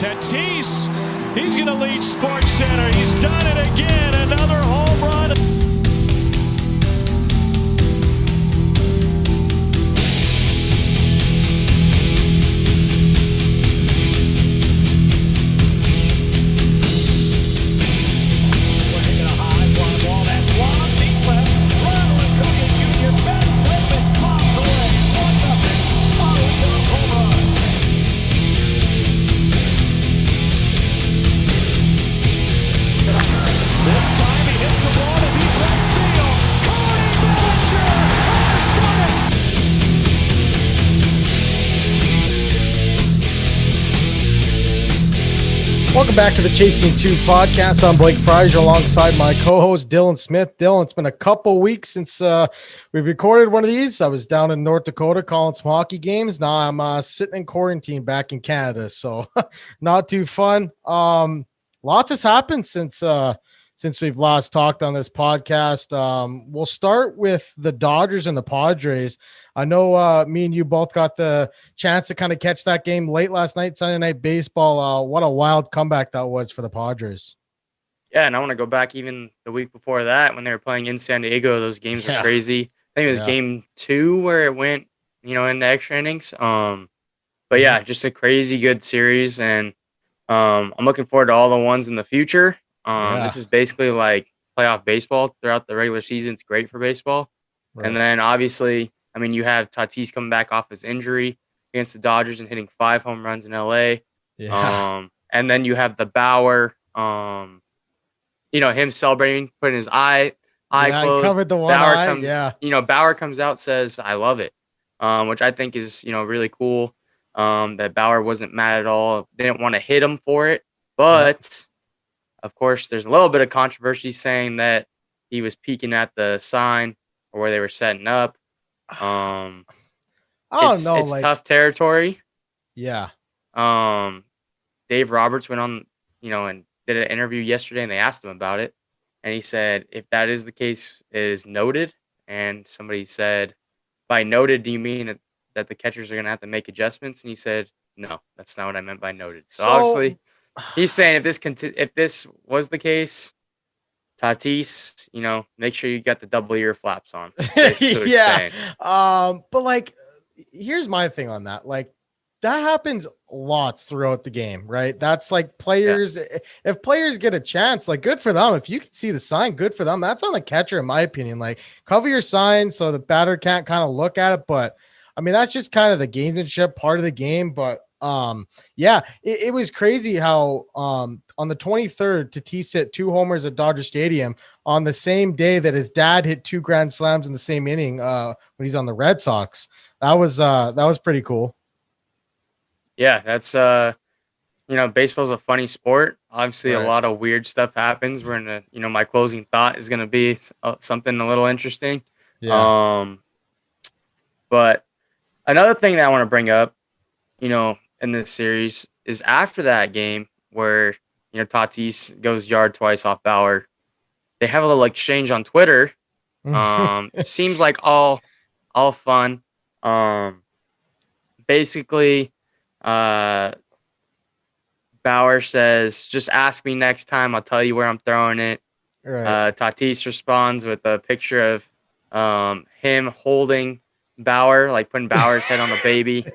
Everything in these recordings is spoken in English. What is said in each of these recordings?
Tatis, he's going to lead Sports Center. He's done it again. Another home run. Welcome back to the Chasing 2 podcast. I'm Blake Frazier alongside my co-host Dylan Smith. Dylan, it's been a couple weeks since we've recorded one of these. I was down in North Dakota calling some hockey games. Now I'm sitting in quarantine back in Canada, so not too fun. Lots has happened since we've last talked on this podcast. We'll start with the Dodgers and the Padres. I know me and you both got the chance to kind of catch that game late last night, Sunday Night Baseball. What a wild comeback that was for the Padres. Yeah, and I want to go back even the week before that when they were playing in San Diego. Those games were crazy. I think it was game 2 where it went, into extra innings. But yeah, just a crazy good series, and I'm looking forward to all the ones in the future. This is basically like playoff baseball throughout the regular season. It's great for baseball. Right. And then obviously, you have Tatis coming back off his injury against the Dodgers and hitting 5 home runs in LA. Yeah. And then you have the Bauer, him celebrating, putting his eye closed. He covered the one Bauer eye. Bauer comes out, says, "I love it," which I think is, really cool. That Bauer wasn't mad at all. Didn't want to hit him for it. But, of course, there's a little bit of controversy saying that he was peeking at the sign or where they were setting up. It's tough territory. Yeah. Dave Roberts went on, and did an interview yesterday, and they asked him about it, and he said, if that is the case, it is noted. And somebody said, by noted, do you mean that the catchers are going to have to make adjustments? And he said, no, that's not what I meant by noted. So obviously, he's saying if this was the case, Tatis, make sure you got the double ear flaps on. Yeah. But here's my thing on that. That happens lots throughout the game, right? That's like players. Yeah. If players get a chance, good for them. If you can see the sign, good for them. That's on the catcher, in my opinion. Cover your sign so the batter can't kind of look at it. But that's just kind of the gamesmanship part of the game. But it was crazy how on the 23rd, Tatis hit 2 homers at Dodger Stadium on the same day that his dad hit 2 grand slams in the same inning when he's on the Red Sox. That was pretty cool. Yeah, that's baseball's a funny sport. Obviously, a lot of weird stuff happens. We're in a, my closing thought is going to be something a little interesting. Yeah. But another thing that I want to bring up, in this series is after that game where, Tatis goes yard twice off Bauer. They have a little exchange on Twitter. It seems like all fun. Basically, Bauer says, just ask me next time. I'll tell you where I'm throwing it. Right. Tatis responds with a picture of him holding Bauer, putting Bauer's head on the baby.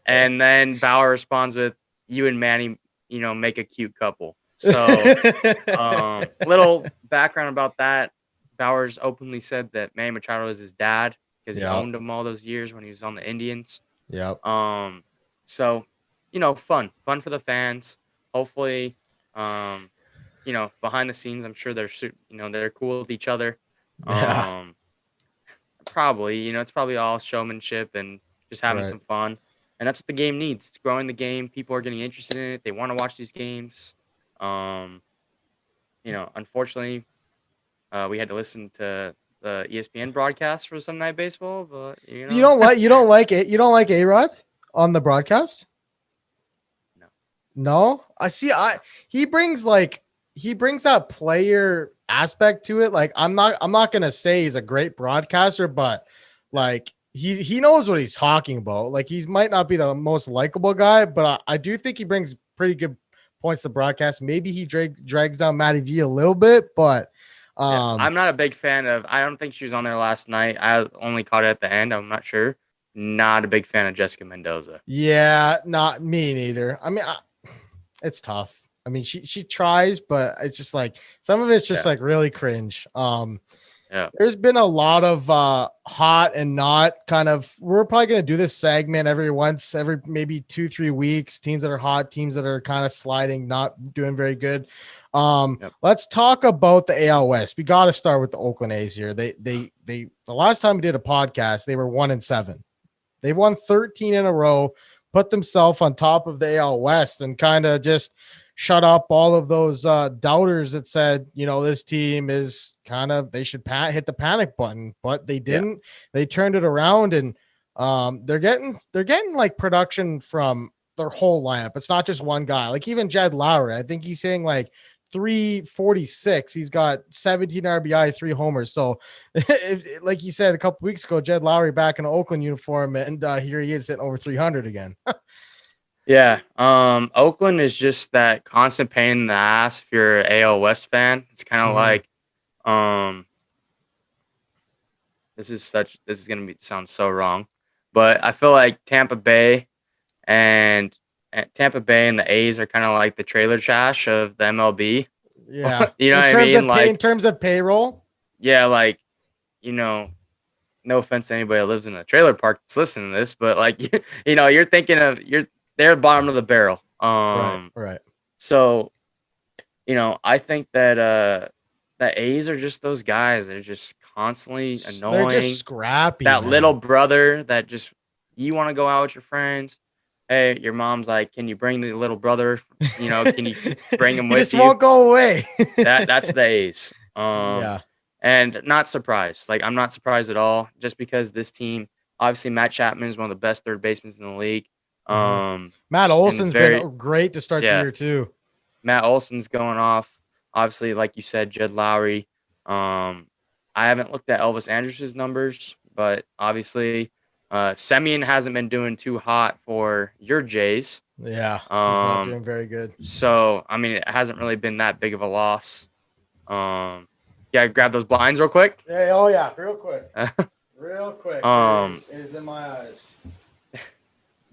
And then Bauer responds with, you and Manny, make a cute couple. So little background about that. Bauer's openly said that Manny Machado is his dad because he owned him all those years when he was on the Indians. Yep. So, fun for the fans. Hopefully, behind the scenes, I'm sure they're cool with each other. Probably, it's probably all showmanship and just having some fun. And that's what the game needs. It's growing the game. People are getting interested in it. They want to watch these games. Unfortunately, we had to listen to the ESPN broadcast for Sunday Night Baseball, but you don't like it. You don't like A-Rod on the broadcast? No. I see. He brings that player aspect to it. I'm not gonna say he's a great broadcaster, but he knows what he's talking about. Like, he might not be the most likable guy, but I do think he brings pretty good points to the broadcast. Maybe he drags down Matty V a little bit, but I'm not a big fan of. I don't think she was on there last night. I only caught it at the end. I'm not sure. Not a big fan of Jessica Mendoza. yeah, not me neither. I mean, it's tough. I mean, she tries, but it's just like some of it's just like really cringe. There's been a lot of hot and not kind of. We're probably gonna do this segment every maybe 2-3 weeks. Teams that are hot, teams that are kind of sliding, not doing very good. Let's talk about the AL West. We got to start with the Oakland A's here. They the last time we did a podcast, they were 1-7. They won 13 in a row, put themselves on top of the AL West, and kind of just shut up all of those doubters that said, this team is they should hit the panic button, but they didn't. They turned it around, and they're getting like production from their whole lineup. It's not just one guy. Like even Jed Lowry, I think he's saying like 346. He's got 17 RBI, 3 homers. So like you said a couple weeks ago, Jed Lowry back in an Oakland uniform, and here he is hitting over 300 again. Yeah. Oakland is just that constant pain in the ass if you're an AL West fan. It's kind of like this is gonna sound so wrong, but I feel like Tampa Bay and the A's are kind of like the trailer trash of the MLB. Yeah. You know what I mean? In terms of payroll. Yeah, like, no offense to anybody that lives in a trailer park that's listening to this, but like, you're thinking of they're bottom of the barrel. Right. So, I think that the A's are just those guys. They're just constantly annoying. They're just scrappy. That little brother that just, you want to go out with your friends. Hey, your mom's like, can you bring the little brother? Can you bring him with you? He just won't go away. That's the A's. And not surprised. Like, I'm not surprised at all, just because this team, obviously Matt Chapman is one of the best third basemen in the league. Matt Olson's been great to start the year too. Matt Olson's going off. Obviously, like you said, Jed Lowry. I haven't looked at Elvis Andrus' numbers, but obviously Semien hasn't been doing too hot for your Jays. Yeah, he's not doing very good. So, I mean, it hasn't really been that big of a loss. Grab those blinds real quick. Yeah, real quick. Real quick. It is in my eyes.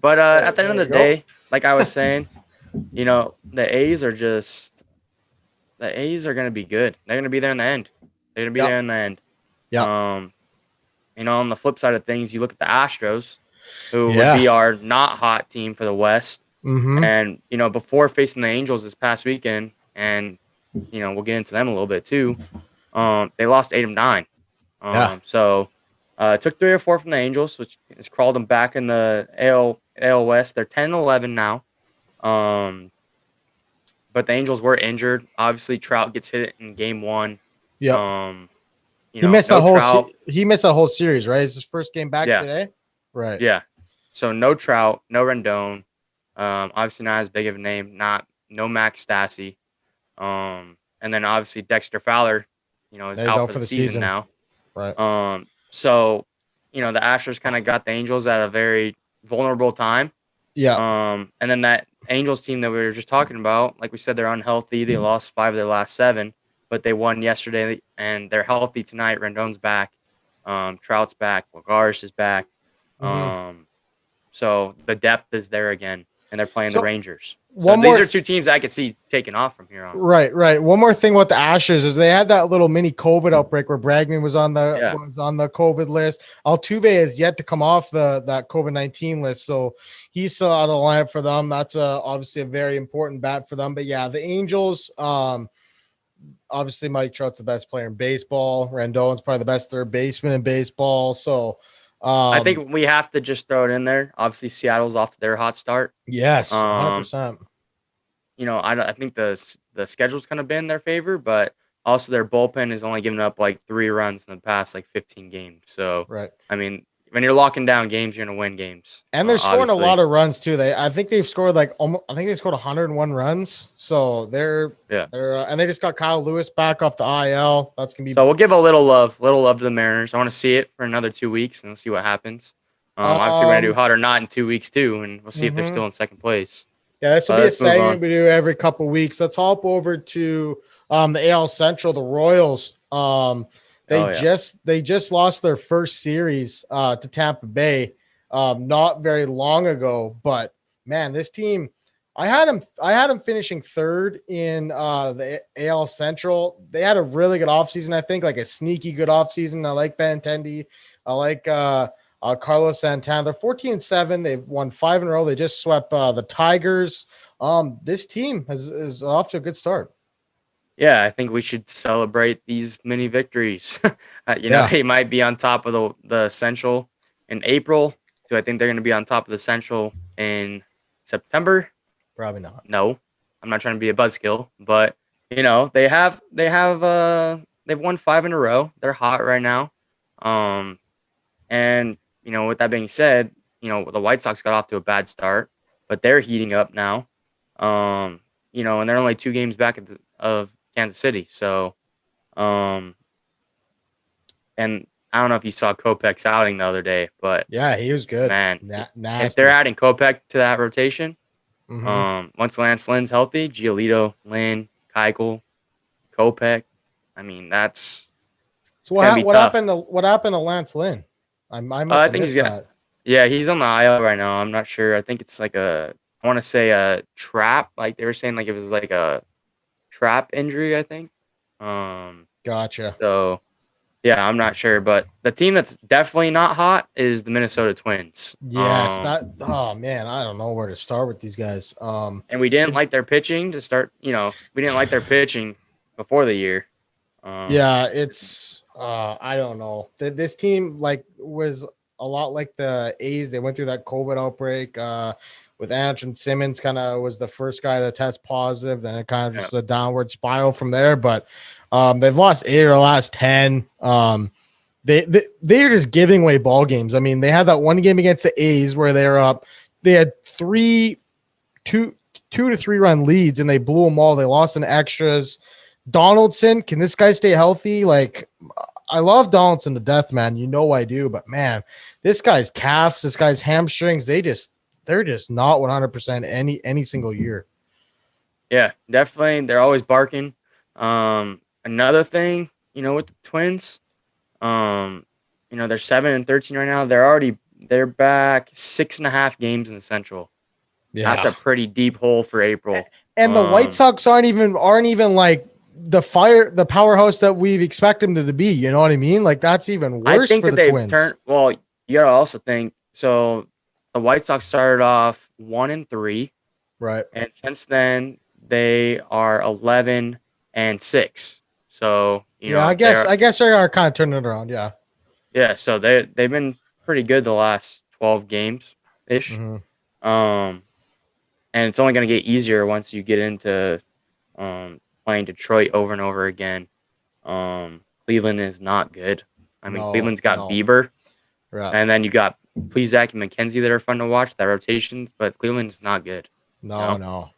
But at the end of the day, like I was saying, the A's are going to be good. They're going to be there in the end. They're going to be there in the end. Yeah. On the flip side of things, you look at the Astros, who would be our not hot team for the West. Mm-hmm. And, before facing the Angels this past weekend, and, we'll get into them a little bit too, they lost 8 of 9. So took 3 or 4 from the Angels, which has crawled them back in the AL West. They're 10-11 now. But the Angels were injured. Obviously, Trout gets hit in game 1. Yeah. He missed that whole series, right? It's his first game back today. Right. Yeah. So no Trout, no Rendon. Obviously not as big of a name. No Max Stassi. And then obviously Dexter Fowler, is out for the season now. Right. So, the Astros kind of got the Angels at a very vulnerable time. Yeah. And then that Angels team that we were just talking about, like we said, they're unhealthy. They lost 5 of their last 7, but they won yesterday, and they're healthy tonight. Rendon's back. Trout's back. Lagares is back. So the depth is there again, and they're playing the Rangers. So these are 2 teams I could see taking off from here on. Right. One more thing with the Astros is they had that little mini COVID outbreak where Bregman was on the COVID list. Altuve is yet to come off that COVID-19 list, so he's still out of the lineup for them. That's obviously a very important bat for them. But yeah, the Angels. Obviously, Mike Trout's the best player in baseball. Rendon's probably the best third baseman in baseball. So. I think we have to just throw it in there. Obviously, Seattle's off to their hot start. Yes, 100%. I think the schedule's kind of been in their favor, but also their bullpen is only giving up like 3 runs in the past like 15 games. So, right. I mean, when you're locking down games, you're gonna win games. And they're scoring obviously. a lot of runs too. I think they've scored I think they scored 101 runs. So they're and they just got Kyle Lewis back off the IL. That's gonna be. So we'll give a little love to the Mariners. I want to see it for another 2 weeks and we'll see what happens. Obviously, we're gonna do hot or not in 2 weeks too, and we'll see if they're still in second place. Yeah, this will be a segment we do every couple weeks. Let's hop over to the AL Central, the Royals. They just lost their first series to Tampa Bay not very long ago, but man, this team, I had them finishing third in the AL Central. They had a really good offseason, I think, like a sneaky good offseason. I like Benintendi. I like Carlos Santana. They're 14-7. They've won 5 in a row. They just swept the Tigers. This team is off to a good start. Yeah, I think we should celebrate these mini victories. They might be on top of the Central in April. Do I think they're going to be on top of the Central in September? Probably not. No, I'm not trying to be a buzzkill, but they've won 5 in a row. They're hot right now. And with that being said, the White Sox got off to a bad start, but they're heating up now. And they're only 2 games back of Kansas City. So, and I don't know if you saw Kopech's outing the other day, but yeah, he was good. Man, if they're adding Kopech to that rotation, once Lance Lynn's healthy, Giolito, Lynn, Keuchel, Kopech, I mean that's. So what happened to Lance Lynn? I think he's he's on the IL right now. I'm not sure. I think it's I want to say a trap. Like they were saying, like it was like a trap injury, I think. Gotcha. So, yeah, I'm not sure, but the team that's definitely not hot is the Minnesota Twins. Yes, oh man, I don't know where to start with these guys. And we didn't like their pitching to start. We didn't like their pitching before the year. It's I don't know. This team was a lot like the A's. They went through that COVID outbreak. With Anderson Simmons kind of was the first guy to test positive, then it kind of just a downward spiral from there. But they've lost 8 of the last 10. They're just giving away ball games. I mean, they had that one game against the A's where they were up. They had 2 to 3 run leads and they blew them all. They lost in extras. Donaldson, can this guy stay healthy? I love Donaldson to death, man. I do, but man, this guy's calves, this guy's hamstrings, they're just not 100% any single year. Yeah, definitely. They're always barking. Another thing, with the Twins, they're 7-13 right now. They're back 6.5 games in the Central. Yeah, that's a pretty deep hole for April. And the White Sox aren't even like the powerhouse that we've expected them to be. You know what I mean? Like that's even worse. I think for the Twins. Well, you gotta also think so. The White Sox started off 1-3, right? And since then they are 11-6. So I guess they are kind of turning it around. Yeah. So they've been pretty good the last 12 games ish. And it's only going to get easier once you get into playing Detroit over and over again. Cleveland is not good. I mean, Cleveland's got Bieber, right. And then you got Plesac and McKenzie that are fun to watch, that rotation, but Cleveland's not good. No,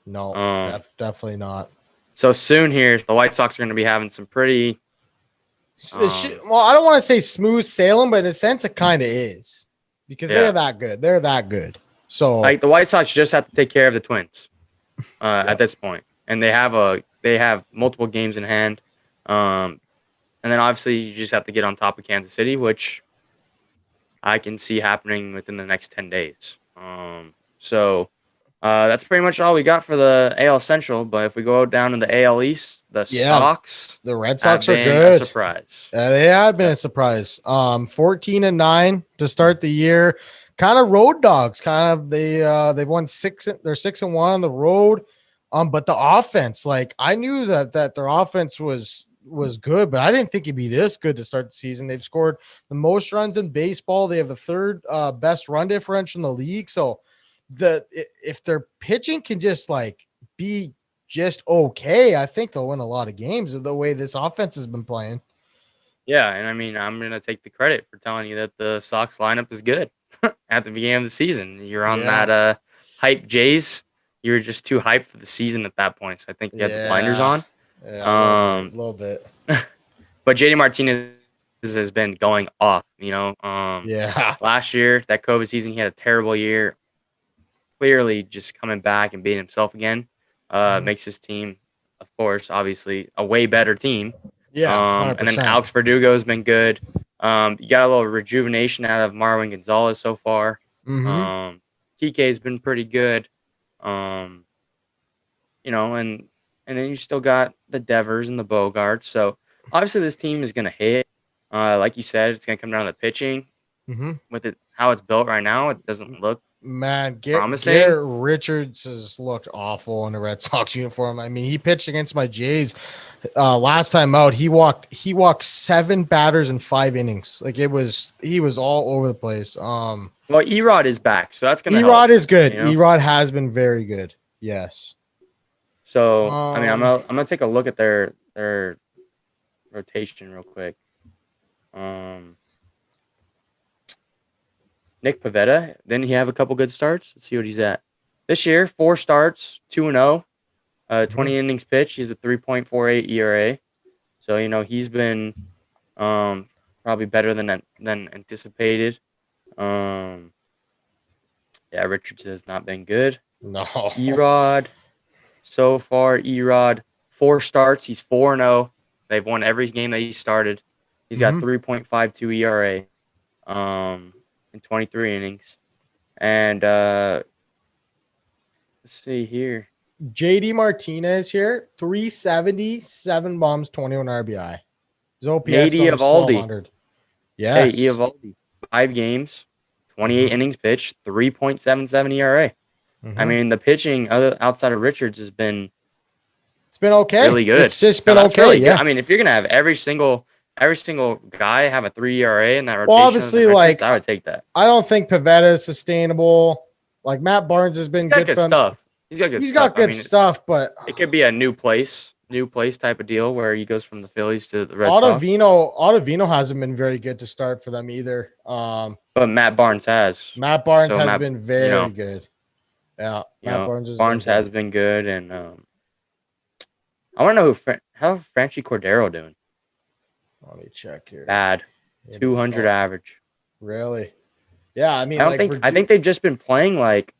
definitely not. So soon here, the White Sox are going to be having some pretty... I don't want to say smooth sailing, but in a sense it kind of is. Because they're that good. They're that good. So the White Sox just have to take care of the Twins at this point. And they have multiple games in hand. And then obviously you just have to get on top of Kansas City, which I can see happening within the next 10 days. That's pretty much all we got for the AL Central. But if we go down to the AL East, the Red Sox are good. A surprise. They have been a surprise. 14-9 to start the year. Kind of road dogs. They've won 6. They're 6-1 on the road. But the offense, I knew that their offense was good, but I didn't think it'd be this good to start the season. They've scored the most runs in baseball. They have the third best run differential in the league. So if their pitching can just be just okay, I think they'll win a lot of games the way this offense has been playing. Yeah, and I mean, I'm gonna take the credit for telling you that the Sox lineup is good at the beginning of the season. You're on Yeah. that hype Jays. You were just too hyped for the season at that point. So I think you had the blinders Yeah. on. Yeah, a little bit. But JD Martinez has been going off. Yeah. Last year, that COVID season, he had a terrible year. Clearly, just coming back and being himself again makes his team, of course, obviously a way better team. Yeah, And then 100%. Alex Verdugo has been good. You got a little rejuvenation out of Marwin Gonzalez so far. Kike has been pretty good. Um, and then you still got the Devers and the Bogarts. So obviously this team is gonna hit. Like you said, it's gonna come down to the pitching. With it how it's built right now, it doesn't look Man, promising. Garrett Richards has looked awful in the Red Sox uniform. I mean, he pitched against my Jays last time out. He walked 7 batters in 5 innings. Like he was all over the place. Well, Erod is back, so that's gonna help. Erod is good. Erod has been very good. Yes. So I mean, I'm gonna take a look at their rotation real quick. Nick Pivetta, didn't he have a couple good starts? Let's see what he's at. This year, 4 starts, 2-0, 20 innings pitched. He's a 3.48 ERA. So, he's been probably better than anticipated. Yeah, Richards has not been good. No. Erod, so far, 4 starts. He's 4-0. They've won every game that he started. He's got 3.52 ERA. In 23 innings. And let's see here. JD Martinez here, 370, 7 bombs, 21 RBI. His OPS Nady Eovaldi. Yes. Hey, Eovaldi. 5 games, 28 innings pitched, 3.77 ERA. I mean, the pitching outside of Richards has been okay. Really good. It's just been okay. Really yeah. Good. I mean, if you're gonna have every single guy have a 3 ERA in that rotation, well, obviously, Richards, I would take that. I don't think Pivetta is sustainable. Like Matt Barnes has been good stuff. He's got good stuff, but it could be a new place type of deal where he goes from the Phillies to the Red Sox. Ottavino hasn't been very good to start for them either. But Matt Barnes has. Matt Barnes has been very good. Yeah, Barnes has been good, and I want to know how Franchi Cordero doing. Let me check here. Bad, 200 average. Really? Yeah, I mean, I think they've just been playing like.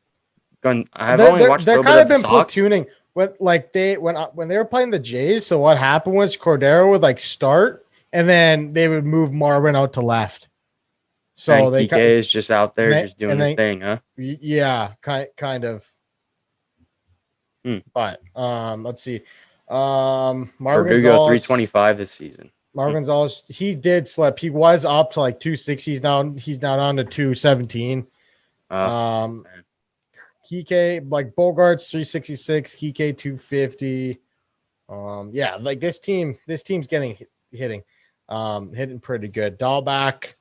I've only watched a little bit of the Sox. They're kind of been platooning. When they were playing the Jays, so what happened was Cordero would start, and then they would move Marwin out to left. So and Kike is just out there just doing his thing, huh? Yeah, kind of. But let's see. Marwin Verdugo 325 this season. Marwin Gonzalez, he did slip. He was up to 260. He's now down to 217. Kike, Bogarts 366, Kike 250. This team's hitting pretty good. Dahlback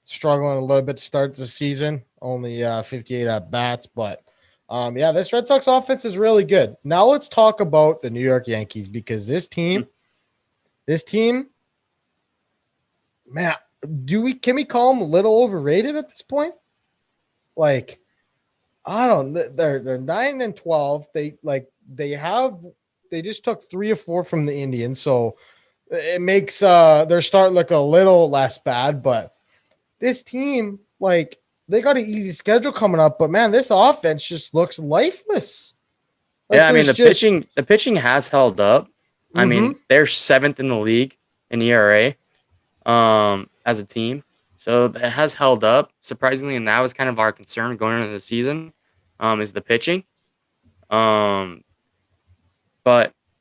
struggling a little bit to start the season, only 58 at bats, but this Red Sox offense is really good. Now let's talk about the New York Yankees, because this team, man, can we call them a little overrated at this point? They're 9-12. They just took 3 or 4 from the Indians, so it makes their start look a little less bad. But this team, they got an easy schedule coming up, but man, this offense just looks lifeless. I mean, the pitching has held up. I mean, they're 7th in the league in ERA as a team. So it has held up, surprisingly, and that was kind of our concern going into the season, is the pitching. But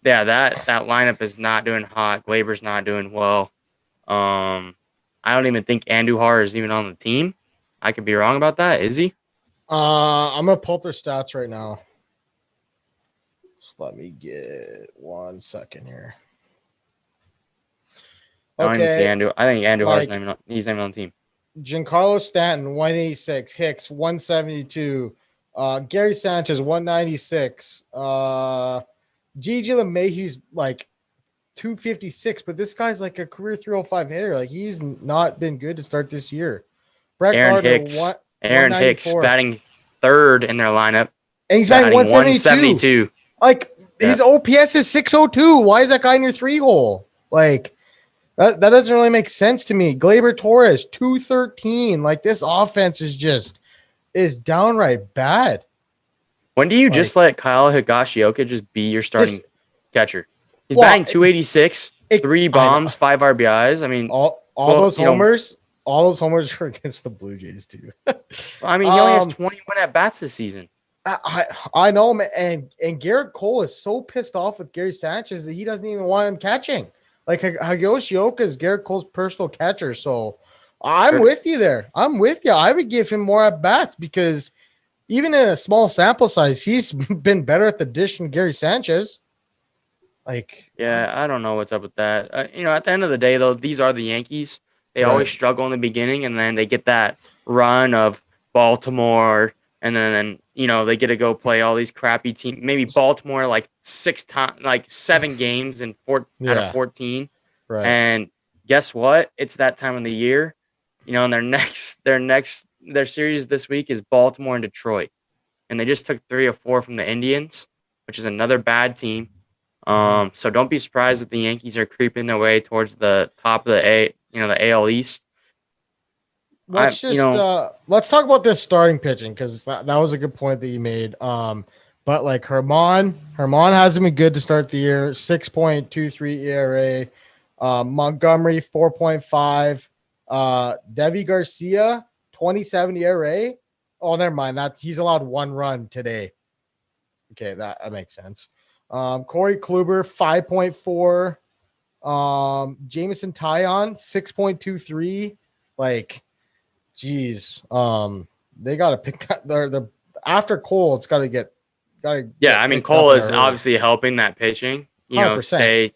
yeah, that lineup is not doing hot. Glaber's not doing well. I don't even think Andujar is even on the team. I could be wrong about that. Is he? I'm gonna pull up their stats right now. Just let me get 1 second here. Okay. I think Andujar's not even on the teame. Giancarlo Stanton 186, Hicks 172, Gary Sanchez 196, Gigi LeMahieu's 256, but this guy's like a career 305 hitter. Like he's not been good to start this year. Brett Aaron Gardner, Hicks. Aaron Hicks 194. batting third in their lineup. And he's batting 172. Like his OPS is 602. Why is that guy in your 3-hole? Like that doesn't really make sense to me. Gleyber Torres, 213. Like this offense is downright bad. When do you just let Kyle Higashioka just be your starting catcher? He's batting 286, 3 bombs, 5 RBIs. I mean, all those homers are against the Blue Jays too. I mean, he only has 21 at bats this season. I know, man, and Garrett Cole is so pissed off with Gary Sanchez that he doesn't even want him catching. Like Higashioka is Garrett Cole's personal catcher, so I'm with you there. I'm with you. I would give him more at bats because even in a small sample size, he's been better at the dish than Gary Sanchez. Like, yeah, I don't know what's up with that. At the end of the day, though, these are the Yankees. They always struggle in the beginning, and then they get that run of Baltimore, and then they get to go play all these crappy teams. Maybe Baltimore like 7 games in out of 14. Right. And guess what? It's that time of the year. And their series this week is Baltimore and Detroit, and they just took 3 or 4 from the Indians, which is another bad team. So don't be surprised that the Yankees are creeping their way towards the top of the AL East. Let's talk about this starting pitching because that was a good point that you made. But like Herman hasn't been good to start the year. 6.23 ERA. Montgomery 4.5. Devi Garcia 27 ERA. Oh, never mind. He's allowed 1 run today. Okay, that makes sense. Corey Kluber 5.4. Jameson Taillon 6.23. Like, geez. They got to pick that. They're after Cole. It's got to get. Yeah, I mean Cole is obviously helping that pitching. 100%. Stay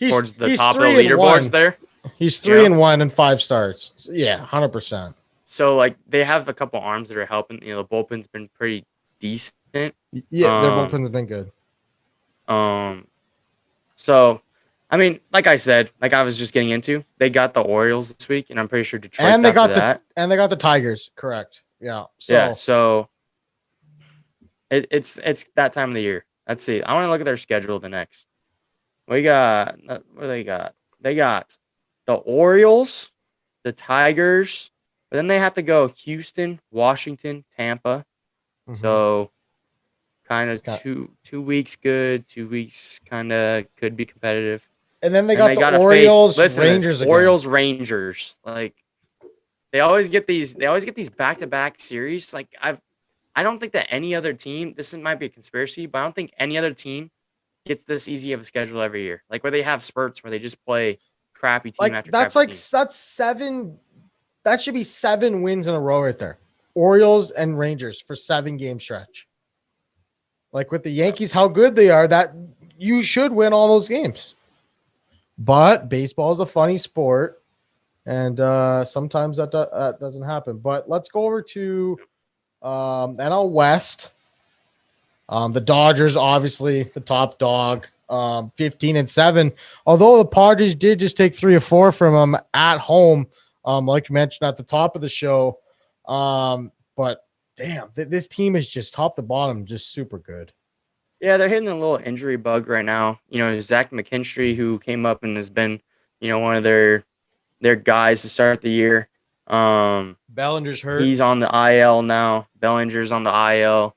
towards the he's top of the 3-1. leaderboards there. He's 3-1 and 5 starts. So, yeah, 100%. So like they have a couple arms that are helping. The bullpen's been pretty decent. Yeah, their bullpen's been good. So, I mean, like I said, like I was just getting into, they got the Orioles this week, and I'm pretty sure Detroit's and they got that. And they got the Tigers, correct? Yeah. So it's that time of the year. Let's see. I want to look at their schedule the next. What do they got? They got the Orioles, the Tigers, but then they have to go Houston, Washington, Tampa. Mm-hmm. So kind of 2 weeks good, 2 weeks kind of could be competitive. And then they got the Orioles, Rangers again. Orioles, Rangers. Like they always get these back-to-back series. Like I don't think that any other team, might be a conspiracy, but I don't think any other team gets this easy of a schedule every year. Like where they have spurts where they just play crappy team after crappy team. That's 7. That should be 7 wins in a row right there. Orioles and Rangers for 7-game stretch. Like with the Yankees, how good they are, that you should win all those games. But baseball is a funny sport, and sometimes that doesn't happen. But let's go over to NL West. The Dodgers, obviously the top dog, 15-7. Although the Padres did just take 3 or 4 from them at home, like you mentioned at the top of the show. But damn, this team is just top to bottom, just super good. Yeah, they're hitting a little injury bug right now. Zach McKinstry, who came up and has been, one of their guys to start the year. Bellinger's hurt. He's on the IL now. Bellinger's on the IL.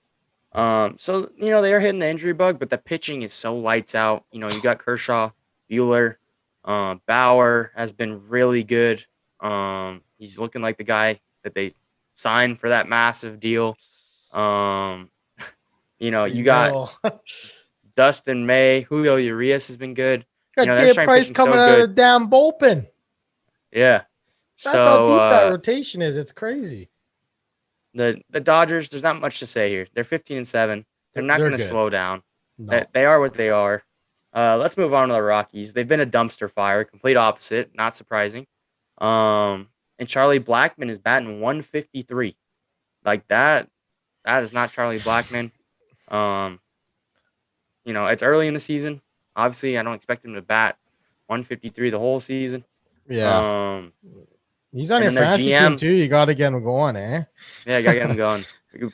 So, they are hitting the injury bug, but the pitching is so lights out. You got Kershaw, Buehler, Bauer has been really good. He's looking like the guy that they signed for that massive deal. You got Dustin May, Julio Urias has been good. Got their price coming out of the damn bullpen. Yeah. That's how deep that rotation is. It's crazy. The Dodgers, there's not much to say here. They're 15-7. They're not going to slow down. No. They are what they are. Let's move on to the Rockies. They've been a dumpster fire, complete opposite, not surprising. And Charlie Blackmon is batting 153. Like that is not Charlie Blackmon. It's early in the season. Obviously, I don't expect him to bat 153 the whole season. Yeah. He's on and your then their fantasy GM team too. You got to get him going, eh? Yeah, gotta get him going.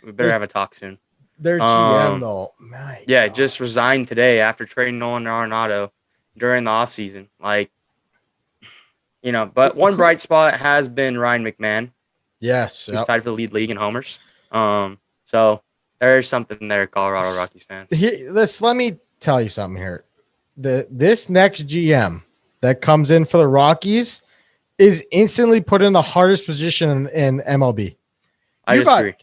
We better have a talk soon. Their GM though, my yeah, God. just resigned today after trading Nolan Arenado during the offseason. Like, but one bright spot has been Ryan McMahon. Yes, He's tied for the lead in homers. So there's something there, Colorado Rockies fans. Let me tell you something here. This next GM that comes in for the Rockies is instantly put in the hardest position in MLB. I disagree.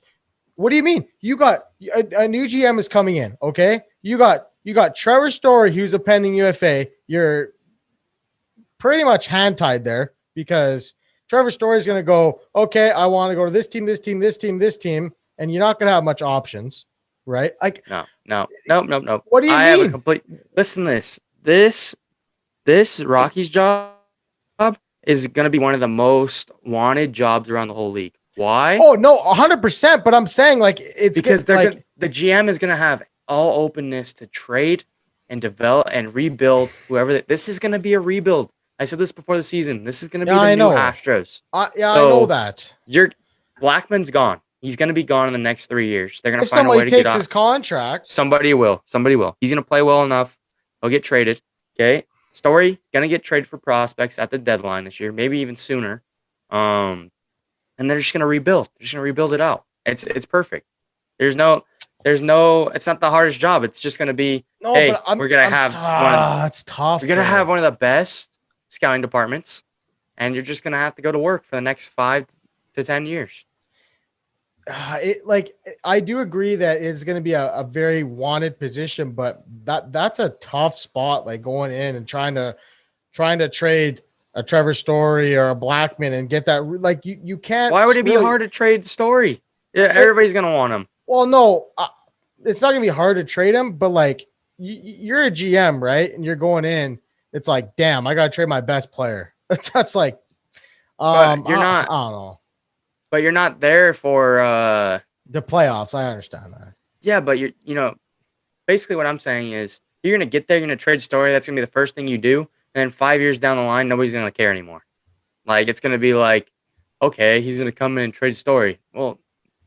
What do you mean? You got a new GM is coming in, okay? You got Trevor Story, who's a pending UFA. You're pretty much hand tied there because Trevor Story is going to go, okay, I want to go to this team, this team, this team, this team, and you're not going to have much options, right? Like, no. What do you mean? Have a complete. Listen to this. This Rockies job is going to be one of the most wanted jobs around the whole league. Why? Oh no, 100%. But I'm saying it's because the GM is going to have all openness to trade and develop and rebuild whoever. This is going to be a rebuild. I said this before the season. This is going to be the new Astros. I know that. Blackman's gone. He's going to be gone in the next 3 years. They're going to find a way to get out. If somebody takes his contract, somebody will. He's going to play well enough. He'll get traded. Okay. Story going to get traded for prospects at the deadline this year, maybe even sooner. And they're just going to rebuild. They're just going to rebuild it out. It's perfect. It's not the hardest job. It's just going to be, we're going to have it's tough. We're going to have one of the best scouting departments, and you're just going to have to go to work for the next 5 to 10 years. I do agree that it's going to be a very wanted position, but that's a tough spot, like going in and trying to trade a Trevor Story or a Blackman and get that, like you can't. Why would it be hard to trade Story? Yeah, everybody's gonna want him. Well, no, it's not gonna be hard to trade him, but like you're a GM, right? And you're going in. It's like, damn, I gotta trade my best player. That's like, but you're not. I don't know. But you're not there for the playoffs. I understand that. Yeah, but basically what I'm saying is you're gonna get there. You're gonna trade Story. That's gonna be the first thing you do. And then 5 years down the line, nobody's going to care anymore. Like, it's going to be like, okay, he's going to come in and trade Story. Well,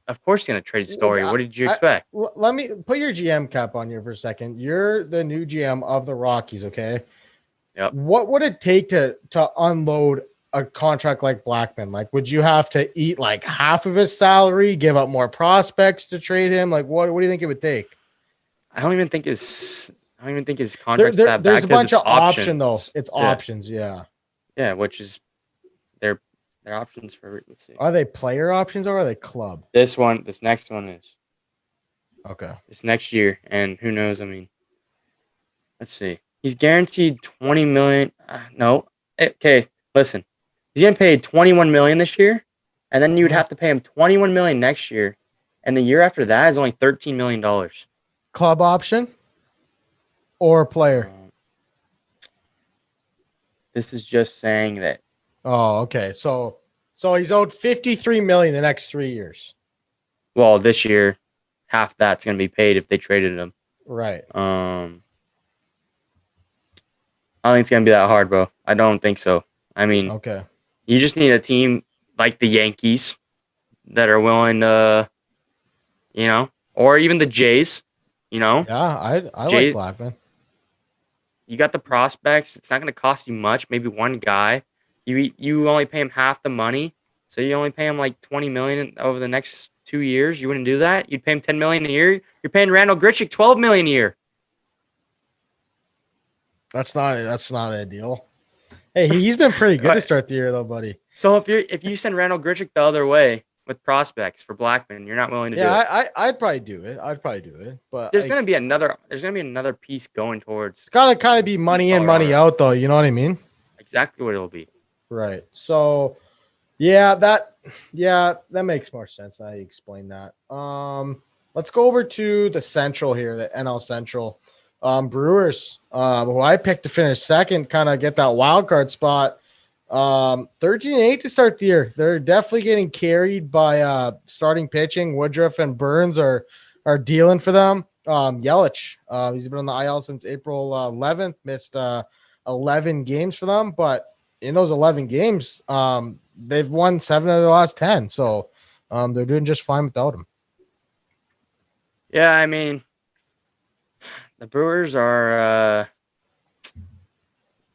of course he's going to trade Story. What did you expect? Let me put your GM cap on here for a second. You're the new GM of the Rockies, okay? Yep. What would it take to unload a contract like Blackman? Like, would you have to eat like half of his salary, give up more prospects to trade him? Like, what do you think it would take? I don't even think his contract's that bad. There's a bunch of options though. It's options, yeah. Yeah, which is their options for. Let's see. Are they player options or are they club? This next one is. Okay. This next year, and who knows? I mean, let's see. He's guaranteed $20 million. No, okay. Listen, he's getting paid $21 million this year, and then you would have to pay him $21 million next year, and the year after that is only $13 million. Club option. Or player. This is just saying that. Oh, okay. So he's owed $53 million the next 3 years. Well, this year, half that's going to be paid if they traded him. Right. I don't think it's going to be that hard, bro. I don't think so. I mean, okay. You just need a team like the Yankees that are willing to, or even the Jays, Yeah, I Jays, like Blackman. You got the prospects. It's not going to cost you much. Maybe one guy. You only pay him half the money, so you only pay him like $20 million over the next 2 years. You wouldn't do that. You'd pay him $10 million a year. You're paying Randall Grichuk $12 million a year. That's not ideal. Hey, he's been pretty good to start the year, though, buddy. So if you send Randall Grichuk the other way with prospects for Blackman, you're not willing to do it. Yeah, I'd probably do it. But there's gonna be another piece going towards. It's gotta kind of be money in, money out, though. You know what I mean? Exactly what it'll be. Right. So, that makes more sense now you explain that. Let's go over to the Central here, the NL Central. Brewers, who I picked to finish second, kind of get that wild card spot. 13-8 to start the year. They're definitely getting carried by starting pitching. Woodruff and Burns are dealing for them. Yelich, he's been on the IL since April 11th. Missed 11 games for them, but in those 11 games, they've won 7 of the last 10. So they're doing just fine without him. Yeah, I mean, the Brewers are.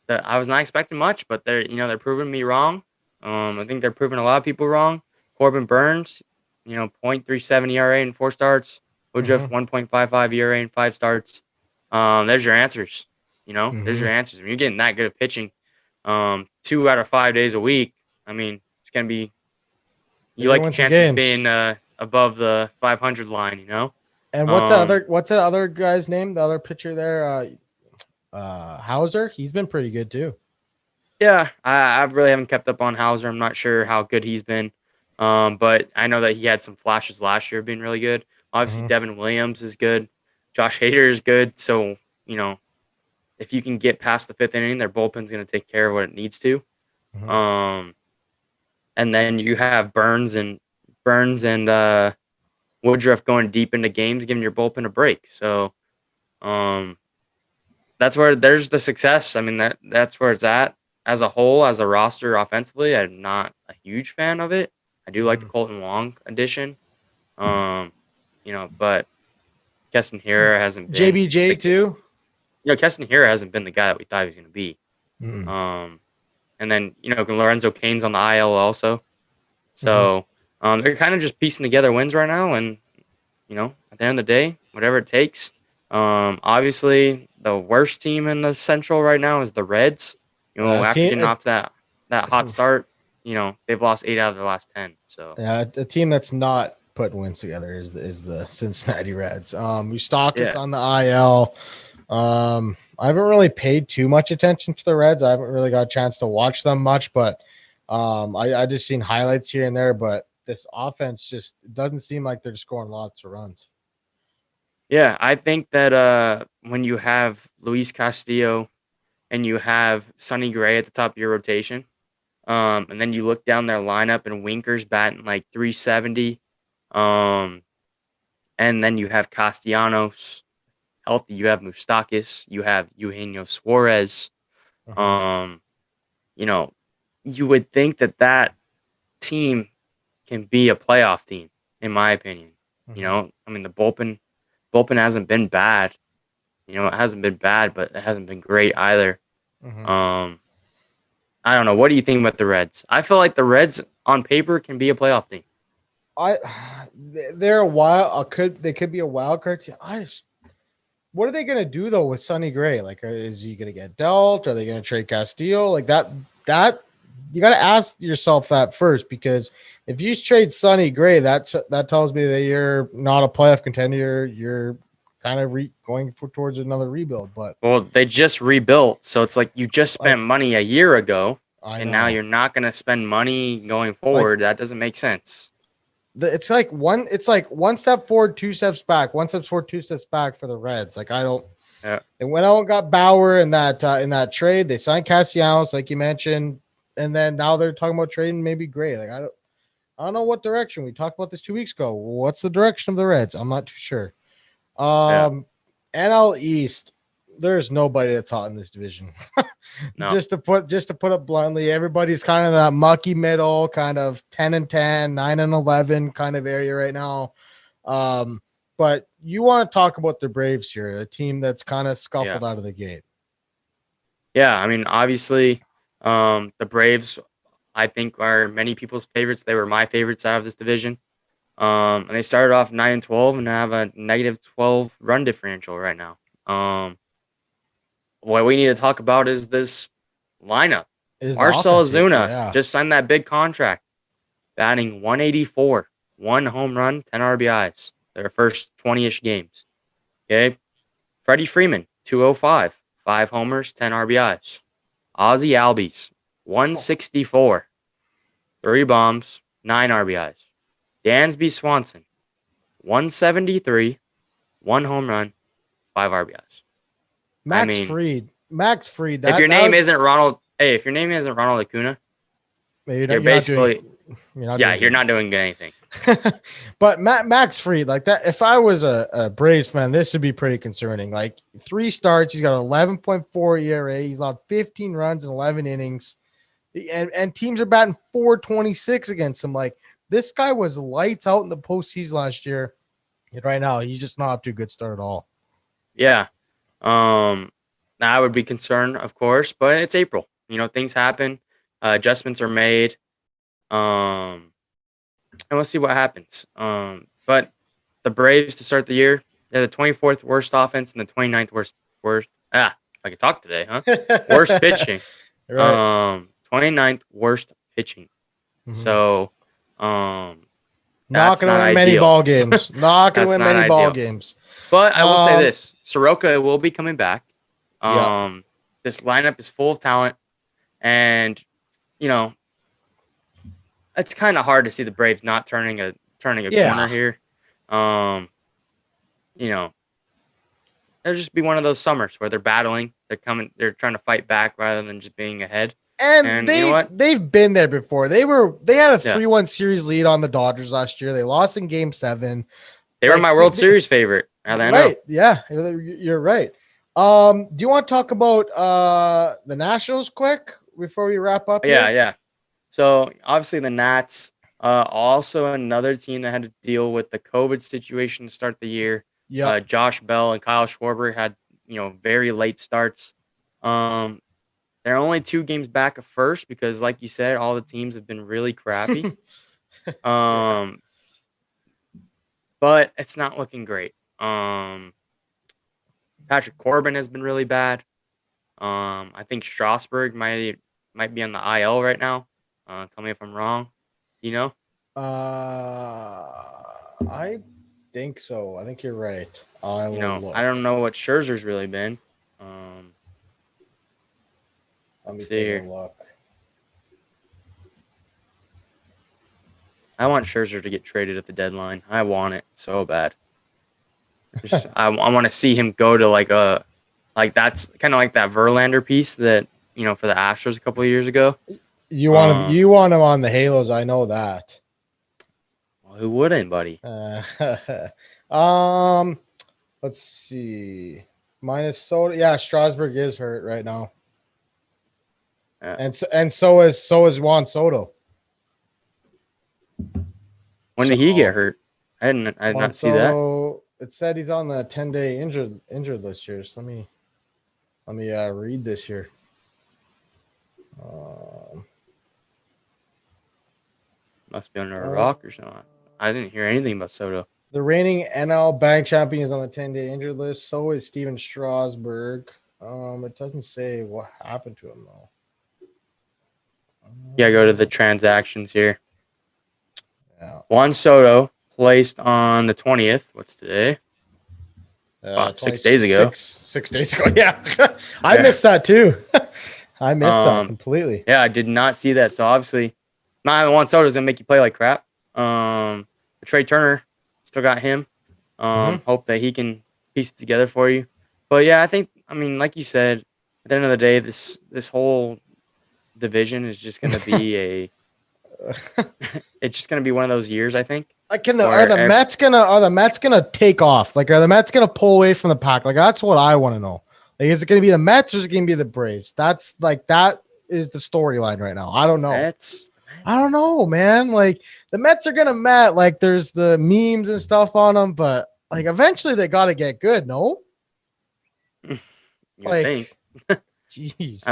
I was not expecting much, but they're proving me wrong. I think they're proving a lot of people wrong. Corbin Burns, 0.37 ERA in 4 starts. Woodruff 1.55 ERA in 5 starts. There's your answers. There's your answers. When you're getting that good at pitching, 2 out of 5 days a week, I mean, it's gonna be. You like your chances being above the 500 line, And what's that other guy's name? The other pitcher there, Hauser. He's been pretty good too. Yeah, I really haven't kept up on Hauser. I'm not sure how good he's been, but I know that he had some flashes last year of being really good. Obviously, Devin Williams is good. Josh Hader is good. So, if you can get past the 5th inning, their bullpen's going to take care of what it needs to. And then you have Burns and Woodruff going deep into games, giving your bullpen a break. So, that's where there's the success. I mean, that's where it's at. As a whole, as a roster offensively, I'm not a huge fan of it. I do like the Colton Wong addition. But Keston Hiura hasn't been JBJ too. Keston Hiura hasn't been the guy that we thought he was going to be. And then Lorenzo Cain's on the IL also. So they're kind of just piecing together wins right now, and at the end of the day, whatever it takes. Obviously, the worst team in the Central right now is the Reds. After getting off that hot start, they've lost 8 out of their last 10. So yeah, a team that's not putting wins together is the Cincinnati Reds. Mustakas on the IL. I haven't really paid too much attention to the Reds. I haven't really got a chance to watch them much, but I just seen highlights here and there. But this offense just doesn't seem like they're scoring lots of runs. Yeah, I think that when you have Luis Castillo and you have Sonny Gray at the top of your rotation, and then you look down their lineup and Winker's batting like 370, and then you have Castellanos healthy, you have Moustakas, you have Eugenio Suarez. You would think that team can be a playoff team, in my opinion. I mean, the bullpen hasn't been bad. It hasn't been bad, but it hasn't been great either. I don't know. What do you think about the Reds? I feel like the Reds on paper can be a playoff team. They're they could be a wild card team. What are they going to do though with Sonny Gray? Like, is he going to get dealt? Are they going to trade Castillo? Like that you got to ask yourself that first, because if you trade Sonny Gray, that tells me that you're not a playoff contender. You're kind of going towards another rebuild. But they just rebuilt, so it's like you just spent money a year ago, and now you're not going to spend money going forward. That doesn't make sense. It's like one step forward, 2 steps back. 1 step forward, 2 steps back for the Reds. Like I don't. Yeah. And when I got Bauer in that trade, they signed Castellanos, like you mentioned, and then now they're talking about trading maybe Gray. Like I don't know what direction. We talked about this 2 weeks ago. What's the direction of the Reds? I'm not too sure. NL East, there's nobody that's hot in this division. No. Just to put it bluntly, everybody's kind of that mucky middle, kind of 10-10, 9-11 kind of area right now. But you want to talk about the Braves here, a team that's kind of scuffled out of the gate. Yeah, I mean, obviously, the Braves, I think, are many people's favorites. They were my favorites out of this division. And they started off 9-12 and have a -12 run differential right now. What we need to talk about is this lineup. Marcell Ozuna just signed that big contract, batting 184, 1 home run, 10 RBIs. Their first 20-ish games. Okay, Freddie Freeman, 205, 5 homers, 10 RBIs. Ozzy Albies, 164, 3 bombs, 9 RBIs. Dansby Swanson, 173, 1 home run, 5 RBIs. Max Fried. If your name isn't Ronald Acuna, you're not doing anything. But Max Fried, like that, if I was a Braves fan, this would be pretty concerning. Like 3 starts, he's got 11.4 ERA, he's allowed 15 runs in 11 innings, and teams are batting 426 against him. Like this guy was lights out in the postseason last year, and right now he's just not up to a good start at all. Yeah. I would be concerned, of course, but it's April. Things happen, adjustments are made, and we'll see what happens. But the Braves to start the year, they're the 24th worst offense and the 29th worst. If I could talk today, huh? Worst pitching. Right. 29th worst pitching. Mhm. So, not that's going to not win many ideal. ball games. Not going to That's win not many ball ideal. games. But I will say this: Soroka will be coming back. Yeah. This lineup is full of talent, and it's kind of hard to see the Braves not turning a corner here. It'll just be one of those summers where they're battling, they're trying to fight back rather than just being ahead. And you know what? they've been there before. They had a 3-1 series lead on the Dodgers last year. They lost in Game 7. They were my World Series favorite. Right. Yeah, you're right. Do you want to talk about the Nationals quick before we wrap up? Yeah. So obviously the Nats, also another team that had to deal with the COVID situation to start the year. Yeah. Josh Bell and Kyle Schwarber had very late starts. They're only 2 games back of first because, like you said, all the teams have been really crappy. But it's not looking great. Patrick Corbin has been really bad. I think Strasburg might be on the IL right now. Tell me if I'm wrong. I think so. I think you're right. I don't know what Scherzer's really been. Let me see here. take a look. I want Scherzer to get traded at the deadline. I want it so bad. I want to see him go to that's kind of like that Verlander piece that for the Astros a couple of years ago. You want him on the Halos? I know that. Well, who wouldn't, buddy? Let's see. Minnesota. Yeah, Strasburg is hurt right now. Yeah. And so is Juan Soto. When did he get hurt? I did not see that. It said he's on the 10-day injured list here. So let me read this here. Must be under a rock or something. I didn't hear anything about Soto. The reigning NL batting champion is on the 10-day injured list. So is Steven Strasburg. It doesn't say what happened to him though. Yeah, go to the transactions here. Yeah. Juan Soto placed on the 20th. What's today? 6 days ago. 6 days ago. Yeah. I missed that too. I missed that completely. Yeah, I did not see that. So obviously, not having Juan Soto is gonna make you play like crap. Trey Turner, still got him. Hope that he can piece it together for you. But yeah, like you said, at the end of the day, this whole division is just gonna be it's just gonna be one of those years, I think. Like, are the Mets gonna take off? Like, are the Mets gonna pull away from the pack? Like, that's what I want to know. Like, is it gonna be the Mets or is it gonna be the Braves? That is the storyline right now. I don't know. I don't know, man. Like, the Mets are gonna like, there's the memes and stuff on them, but like, eventually they got to get good. No, think. Jeez.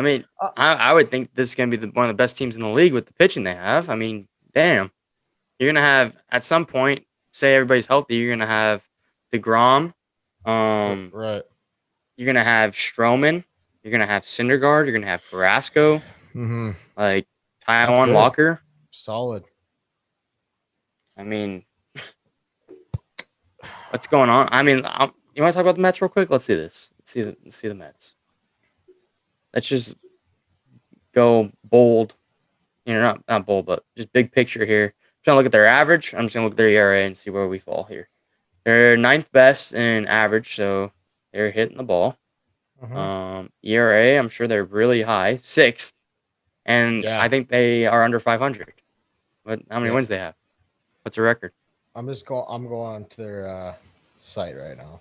I would think this is gonna be one of the best teams in the league with the pitching they have. Damn. You're going to have, at some point, say everybody's healthy, you're going to have DeGrom. Right. You're going to have Stroman. You're going to have Syndergaard. You're going to have Carrasco. Mm-hmm. Like, Taijuan Walker. Solid. What's going on? You want to talk about the Mets real quick? Let's see this. Let's see the Mets. Let's just go bold. Not bold, but just big picture here. I'm trying to look at their average. I'm just going to look at their ERA and see where we fall here. They're 9th best in average, so they're hitting the ball. ERA, I'm sure they're really high, 6th. And I think they are under 500. But how many wins they have? What's the record? I'm going on to their site right now.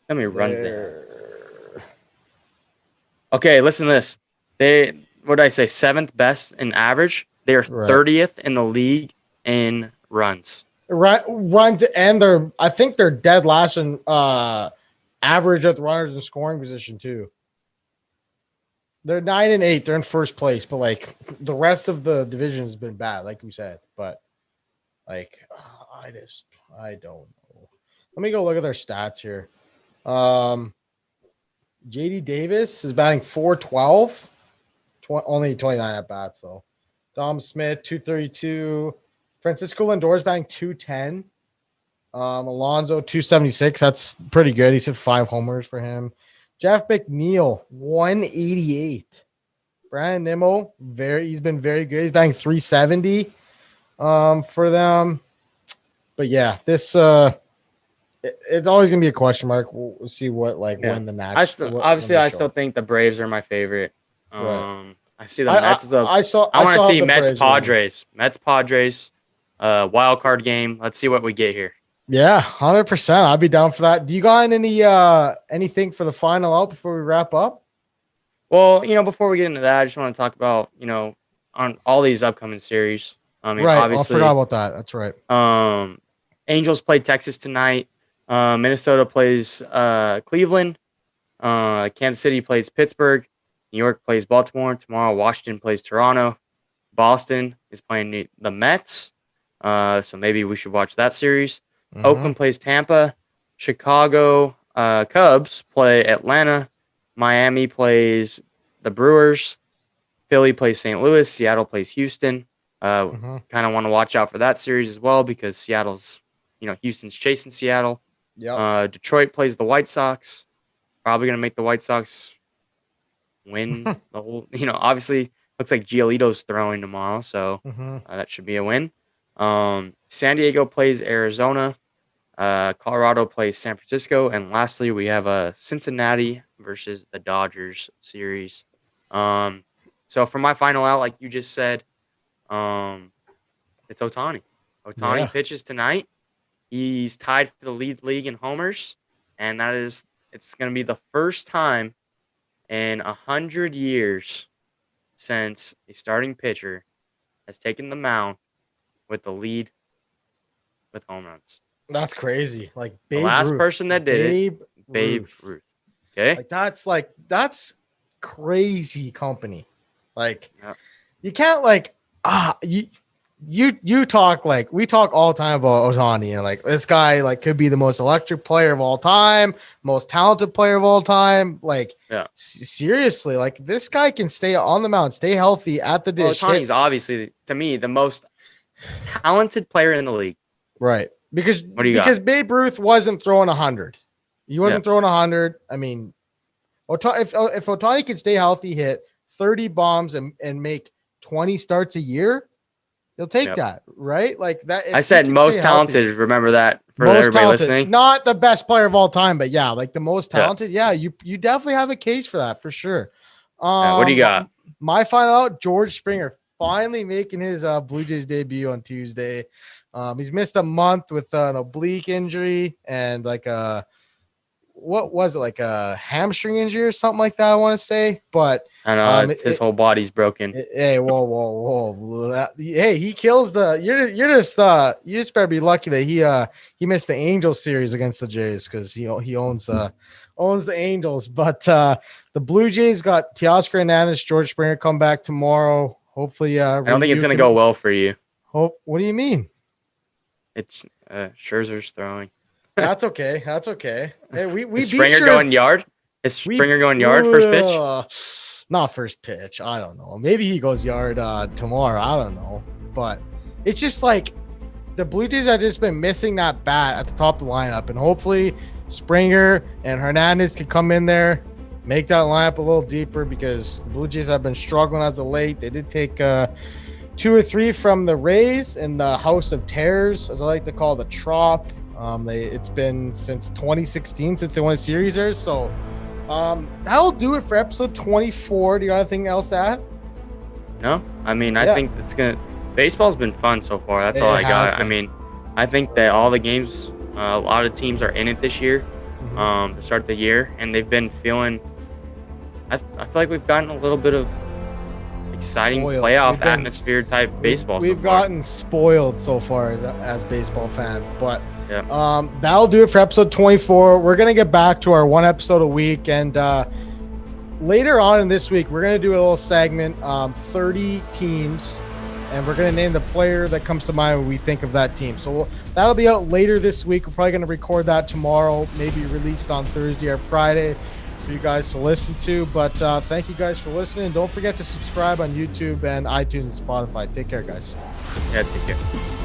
How many runs they have? Okay, listen to this. What did I say? 7th best in average. They are 30th in the league in runs. Runs, and I think they're dead last in average with runners in scoring position too. They're 9-8. They're in first place, but like the rest of the division has been bad, like we said. But like, I don't know. Let me go look at their stats here. JD Davis is batting .412, only 29 at bats though. Dom Smith 232. Francisco Lindor is batting .210. Alonso 276. That's pretty good. He's hit 5 homers for him. Jeff McNeil 188. Brandon Nimmo he's been very good. He's batting .370 for them. But yeah, this it's always gonna be a question mark. We'll see what when the next. I still think the Braves are my favorite. I see the Mets. I want to see Mets Padres. Mets Padres. Wild card game. Let's see what we get here. Yeah, 100%. I'd be down for that. Do you got anything for the final out before we wrap up? Well, before we get into that, I just want to talk about on all these upcoming series. I mean, obviously, I forgot about that. That's right. Angels play Texas tonight. Minnesota plays Cleveland. Kansas City plays Pittsburgh. New York plays Baltimore. Tomorrow, Washington plays Toronto. Boston is playing the Mets. So maybe we should watch that series. Mm-hmm. Oakland plays Tampa. Chicago Cubs play Atlanta. Miami plays the Brewers. Philly plays St. Louis. Seattle plays Houston. Kind of want to watch out for that series as well because Seattle's, Houston's chasing Seattle. Yep. Detroit plays the White Sox. Probably going to make the White Sox win the whole, obviously looks like Giolito's throwing tomorrow, so that should be a win. San Diego plays Arizona. Colorado plays San Francisco. And lastly, we have a Cincinnati versus the Dodgers series. So for my final out, like you just said, it's Ohtani. Ohtani pitches tonight. He's tied for the league in homers, and it's going to be the first time in 100 years since a starting pitcher has taken the mound with the lead with home runs. That's crazy. Like the last person that did it, Babe Ruth. Okay, that's crazy company. Like you can't you talk we talk all the time about Ohtani and this guy could be the most electric player of all time, most talented player of all time. Seriously, this guy can stay on the mound, stay healthy at the dish. Ohtani's obviously to me the most talented player in the league. Right. Because Babe Ruth wasn't throwing 100. He wasn't throwing 100. I mean, if Ohtani could stay healthy, hit 30 bombs and make 20 starts a year, he'll take that, right? Like that. I said most talented. Healthy. Remember that for most everybody talented. Listening. Not the best player of all time, but the most talented. Yeah, you definitely have a case for that for sure. What do you got? My final out, George Springer finally making his Blue Jays debut on Tuesday. He's missed a month with an oblique injury and what was it, like a hamstring injury or something like that, I want to say. But I know his whole body's broken. Hey, whoa. Hey, he kills you just better be lucky that he missed the Angels series against the Jays because he owns the Angels. But the Blue Jays got Teoscar Hernandez, George Springer come back tomorrow. Hopefully, I don't think it's gonna go well for you. What do you mean? It's Scherzer's throwing. That's okay. Hey, we Is Springer going yard? Is Springer going yard first pitch? Not first pitch. I don't know. Maybe he goes yard tomorrow. I don't know. But it's just the Blue Jays have just been missing that bat at the top of the lineup, and hopefully Springer and Hernandez can come in there, make that lineup a little deeper because the Blue Jays have been struggling as of late. They did take 2 or 3 from the Rays in the House of Terrors, as I like to call the Trop. It's been since 2016 since they won a series there. So that'll do it for episode 24. Do you got anything else to add? No, I mean I think it's gonna. Baseball's been fun so far. That's all I got. I mean, I think that all the games, a lot of teams are in it this year, to start the year, and they've been feeling. I feel like we've gotten a little bit of exciting playoff atmosphere type baseball. We've gotten spoiled so far as baseball fans, but yeah. That'll do it for episode 24. We're gonna get back to our one episode a week, and later on in this week, we're gonna do a little segment, 30 teams. And we're going to name the player that comes to mind when we think of that team. So that'll be out later this week. We're probably going to record that tomorrow, maybe released on Thursday or Friday for you guys to listen to. But thank you guys for listening. Don't forget to subscribe on YouTube and iTunes and Spotify. Take care, guys. Yeah, take care.